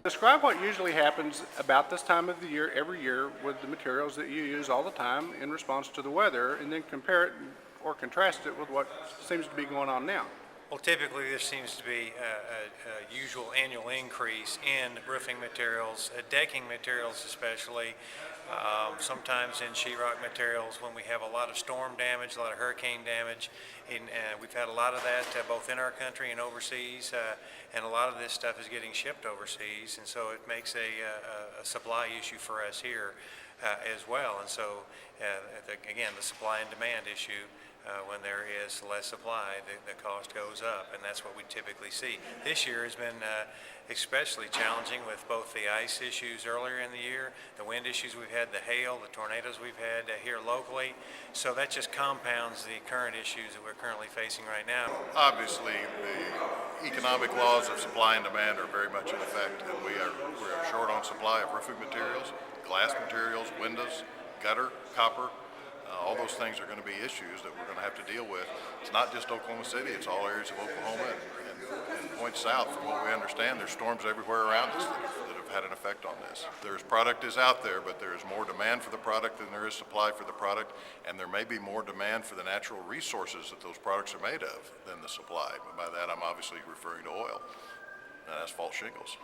Describe what usually happens about this time of the year, every year, with the materials that you use all the time in response to the weather, and then compare it or contrast it with what seems to be going on now. Well, typically there seems to be a usual annual increase in roofing materials, decking materials especially, sometimes in sheetrock materials when we have a lot of storm damage, a lot of hurricane damage. We've had a lot of that both in our country and overseas, and a lot of this stuff is getting shipped overseas, and so it makes a supply issue for us here as well. And so, again, the supply and demand issue. When there is less supply, the cost goes up, and that's what we typically see. This year has been especially challenging with both the ice issues earlier in the year, the wind issues we've had, the hail, the tornadoes we've had here locally. So that just compounds the current issues that we're currently facing right now. Obviously, the economic laws of supply and demand are very much in effect, and we are short on supply of roofing materials, glass materials, windows, gutter, copper. All those things are going to be issues that we're going to have to deal with. It's not just Oklahoma City, it's all areas of Oklahoma and points south. From what we understand, there's storms everywhere around us that have had an effect on this. There's product is out there, but there is more demand for the product than there is supply for the product, and there may be more demand for the natural resources that those products are made of than the supply. But by that, I'm obviously referring to oil and asphalt shingles.